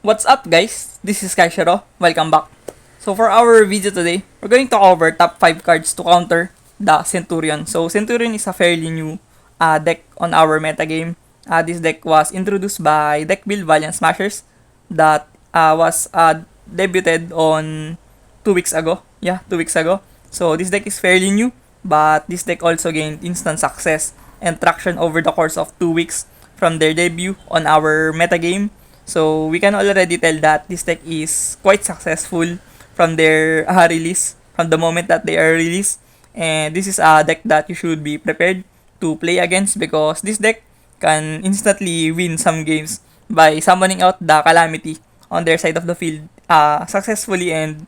What's up guys? This is Kaishiro. Welcome back. So for our video today, we're going to cover top 5 cards to counter the Centurion. So Centurion is a fairly new deck on our metagame. This deck was introduced by Deck Build Valiant Smashers that was debuted on 2 weeks ago. Yeah, 2 weeks ago. So this deck is fairly new, but this deck also gained instant success and traction over the course of 2 weeks from their debut on our metagame. So we can already tell that this deck is quite successful from their release, from the moment that they are released. And this is a deck that you should be prepared to play against because this deck can instantly win some games by summoning out the Calamity on their side of the field successfully and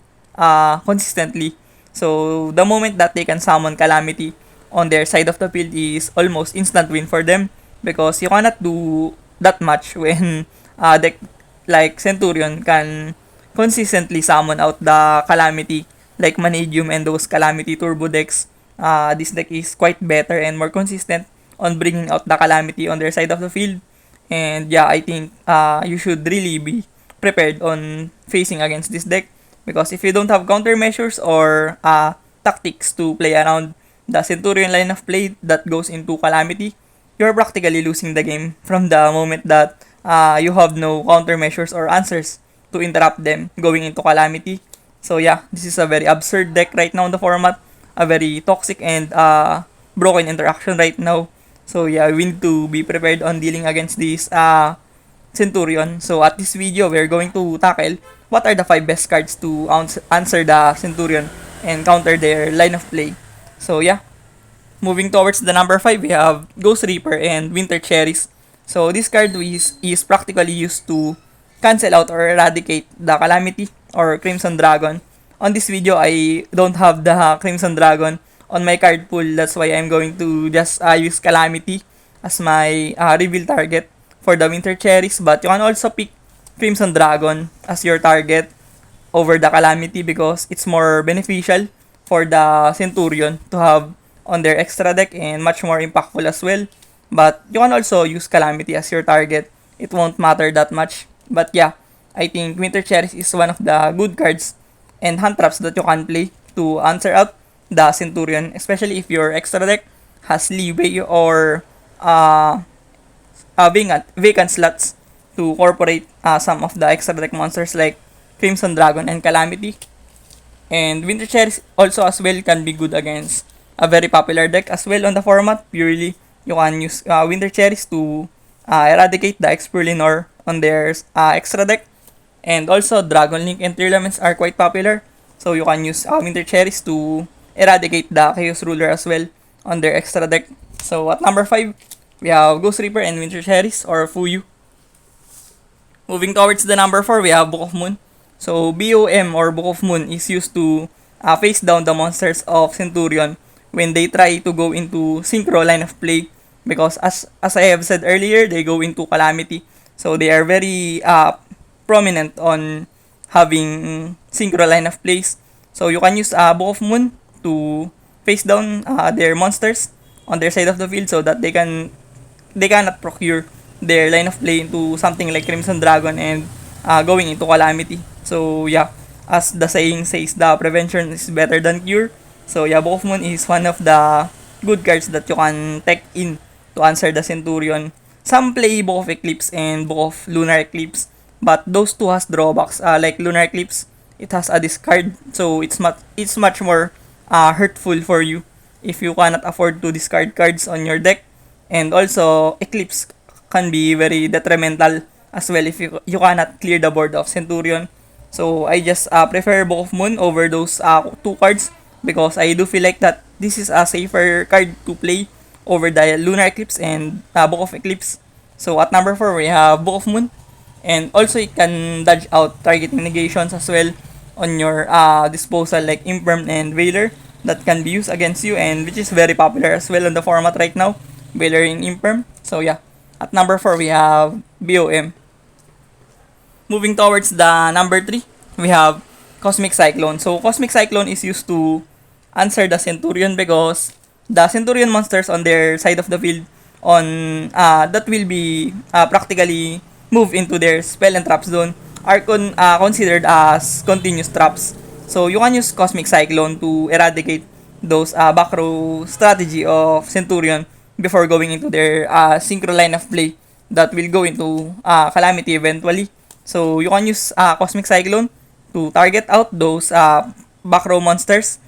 consistently. So the moment that they can summon Calamity on their side of the field is almost instant win for them because you cannot do that much when deck like Centurion can consistently summon out the Calamity like Manadium and those Calamity Turbo decks. This deck is quite better and more consistent on bringing out the Calamity on their side of the field. And yeah, I think you should really be prepared on facing against this deck because if you don't have countermeasures or tactics to play around the Centurion line of play that goes into Calamity, you're practically losing the game from the moment that you have no countermeasures or answers to interrupt them going into Calamity. So yeah, this is a very absurd deck right now in the format, a very toxic and broken interaction right now. So yeah, we need to be prepared on dealing against this Centurion. So at this video, we're going to tackle what are the 5 best cards to answer the Centurion and counter their line of play. So yeah, moving towards the number 5, we have Ghost Reaper and Winter Cherries. So this card is practically used to cancel out or eradicate the Calamity or Crimson Dragon. On this video, I don't have the Crimson Dragon on my card pool. That's why I'm going to just use Calamity as my reveal target for the Winter Cherries. But you can also pick Crimson Dragon as your target over the Calamity because it's more beneficial for the Centurion to have on their extra deck and much more impactful as well. But you can also use Calamity as your target. It won't matter that much. But yeah, I think Winter Cherries is one of the good cards and hand traps that you can play to answer out the Centurion, especially if your extra deck has leeway or vacant slots to incorporate some of the extra deck monsters like Crimson Dragon and Calamity. And Winter Cherries also as well can be good against a very popular deck as well on the format. Purely, you can use Winter Cherries to eradicate the Expurlinor on their extra deck. And also, Dragon Link and Tearlaments are quite popular. So you can use Winter Cherries to eradicate the Chaos Ruler as well on their extra deck. So at number 5, we have Ghost Reaper and Winter Cherries or Fuyu. Moving towards the number 4, we have Book of Moon. So BOM or Book of Moon is used to face down the monsters of Centurion when they try to go into Synchro line of play because as I have said earlier, they go into Calamity. So they are very prominent on having Synchro line of plays. So you can use Book of Moon to face down their monsters on their side of the field so that they cannot procure their line of play into something like Crimson Dragon and going into Calamity. So yeah, as the saying says, the prevention is better than cure. So yeah, Book of Moon is one of the good cards that you can take in to answer the Centurion. Some play Book of Eclipse and Book of Lunar Eclipse, but those two has drawbacks. Like Lunar Eclipse, it has a discard, so it's much more hurtful for you if you cannot afford to discard cards on your deck. And also, Eclipse can be very detrimental as well if you cannot clear the board of Centurion. So I just prefer Book of Moon over those two cards because I do feel like that this is a safer card to play over the Lunar Eclipse and Book of Eclipse. So at number 4, we have Book of Moon. And also it can dodge out targeting negations as well on your disposal like Imperm and Veiler that can be used against you and which is very popular as well on the format right now. Veiler in Imperm. So yeah, at number 4 we have BOM. Moving towards the number 3, we have Cosmic Cyclone. So Cosmic Cyclone is used to answer the Centurion because the Centurion monsters on their side of the field on that will be practically move into their spell and trap zone are considered as continuous traps. So you can use Cosmic Cyclone to eradicate those back row strategy of Centurion before going into their synchro line of play that will go into Calamity eventually. So you can use Cosmic Cyclone to target out those back row monsters,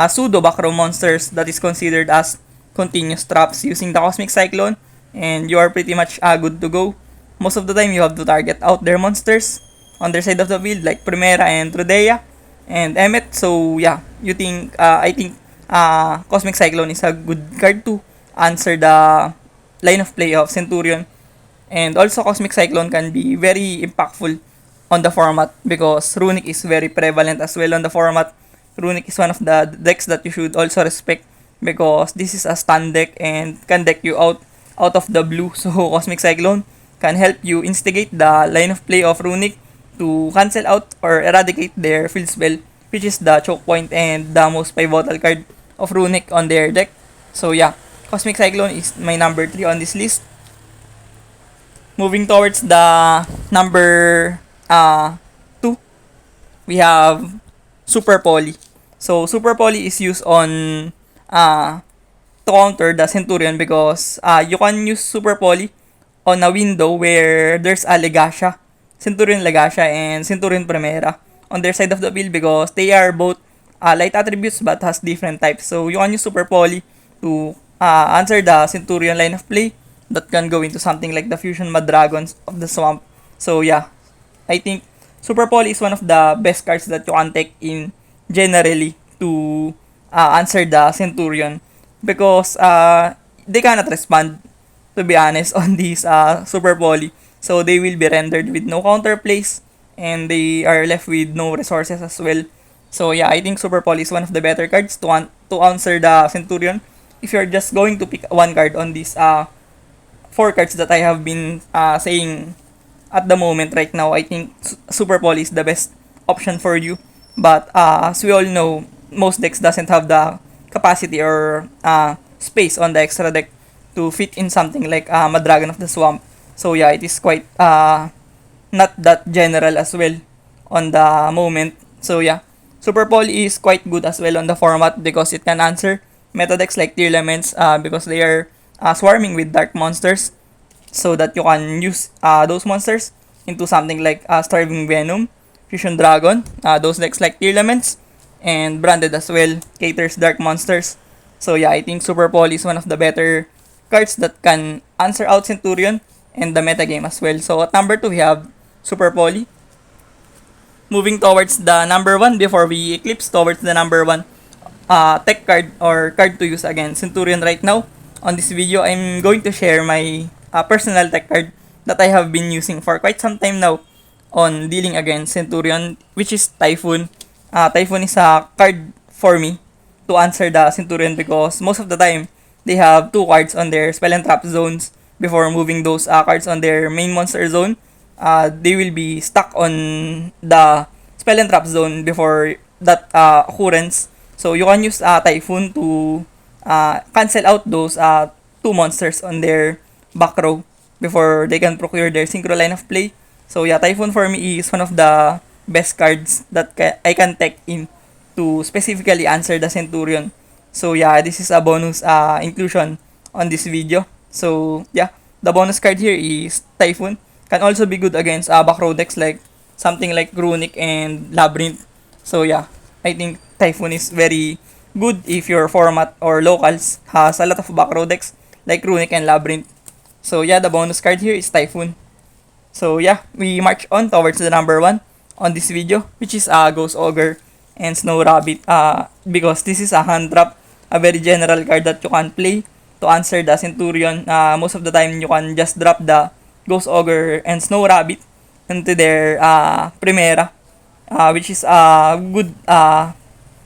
pseudo back row monsters that is considered as continuous traps using the Cosmic Cyclone, and you are pretty much good to go. Most of the time, you have to target out their monsters on their side of the field, like Primera and Trudea and Emmet. So yeah, I think Cosmic Cyclone is a good card to answer the line of play of Centurion. And also, Cosmic Cyclone can be very impactful on the format because Runic is very prevalent as well on the format. Runic is one of the decks that you should also respect because this is a stun deck and can deck you out of the blue. So Cosmic Cyclone can help you instigate the line of play of Runic to cancel out or eradicate their field spell, which is the choke point and the most pivotal card of Runic on their deck. So yeah, Cosmic Cyclone is my number 3 on this list. Moving towards the number 2, we have Super Poly. So Super Poly is used on to counter the Centurion because you can use Super Poly on a window where there's a Legacia, Centurion Legacia and Centurion Primera on their side of the field because they are both light attributes but has different types. So you can use Super Poly to answer the Centurion line of play that can go into something like the Fusion Mud Dragons of the Swamp. So yeah, I think Super Poly is one of the best cards that you can take in generally to answer the Centurion because they cannot respond, to be honest, on these Super Poly. So they will be rendered with no counter plays and they are left with no resources as well. So yeah, I think Super Poly is one of the better cards to answer the Centurion. If you're just going to pick one card on these 4 cards that I have been saying at the moment right now, I think Super Poly is the best option for you. But as we all know, most decks doesn't have the capacity or space on the extra deck to fit in something like Madragon of the Swamp. So yeah, it is quite not that general as well on the moment. So yeah, Super Poly is quite good as well on the format because it can answer meta decks like Tier Elements because they are swarming with dark monsters, so that you can use those monsters into something like Starving Venom, Fusion Dragon, those decks like Tier Elements, and Branded as well, caters dark monsters. So yeah, I think Super Poly is one of the better cards that can answer out Centurion and the metagame as well. So at number 2, we have Super Poly. Moving towards the number 1 before we eclipse towards the number 1 tech card or card to use against Centurion right now. On this video, I'm going to share my personal tech card that I have been using for quite some time now on dealing against Centurion, which is Typhoon. Typhoon is a card for me to answer the Centurion because most of the time, they have 2 cards on their spell and trap zones before moving those cards on their main monster zone. They will be stuck on the spell and trap zone before that occurrence. So you can use Typhoon to cancel out those 2 monsters on their back row before they can procure their synchro line of play. So yeah, Typhoon for me is one of the best cards that I can take in to specifically answer the Centurion. So yeah, this is a bonus inclusion on this video. So yeah, the bonus card here is Typhoon. Can also be good against back row decks like something like Runic and Labyrinth. So yeah, I think Typhoon is very good if your format or locals has a lot of back row decks like Runic and Labyrinth. So yeah, the bonus card here is Typhoon. So yeah, we march on towards the number 1 on this video, which is Ghost Ogre and Snow Rabbit. Because this is a hand drop, a very general card that you can play to answer the Centurion. Most of the time, you can just drop the Ghost Ogre and Snow Rabbit into their Primera, which is a good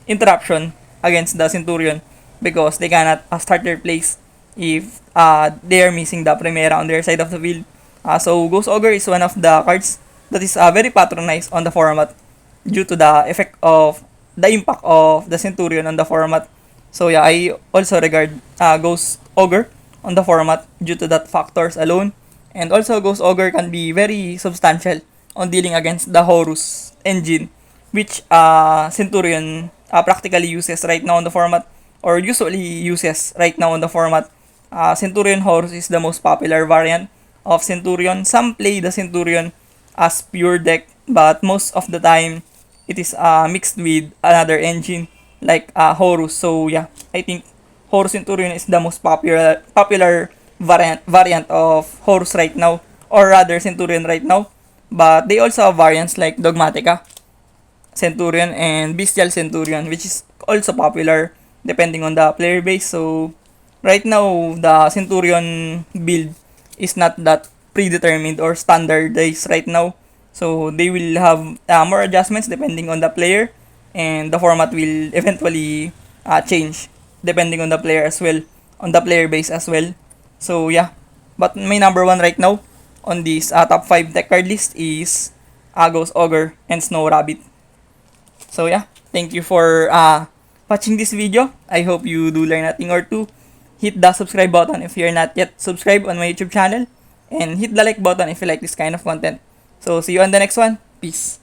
interruption against the Centurion because they cannot start their plays if they are missing the Primera on their side of the field. So Ghost Ogre is one of the cards that is very patronized on the format due to the effect of the impact of the Centurion on the format. So yeah, I also regard Ghost Ogre on the format due to that factors alone. And also Ghost Ogre can be very substantial on dealing against the Horus engine, which Centurion practically uses right now in the format, or usually uses right now in the format. Centurion Horus is the most popular variant of Centurion. Some play the Centurion as pure deck, but most of the time it is mixed with another engine like Horus. So yeah, I think Horus Centurion is the most popular variant of Horus right now, or rather Centurion right now. But they also have variants like Dogmatica Centurion and Bestial Centurion, which is also popular depending on the player base. So right now the Centurion build is not that predetermined or standardized right now. So they will have more adjustments depending on the player, and the format will eventually change depending on the player as well, on the player base as well. So yeah, but my number one right now on this top 5 deck card list is Agos, Ogre, and Snow Rabbit. So yeah, thank you for watching this video. I hope you do learn a thing or two. Hit the subscribe button if you're not yet subscribed on my YouTube channel, and hit the like button if you like this kind of content. So see you on the next one. Peace.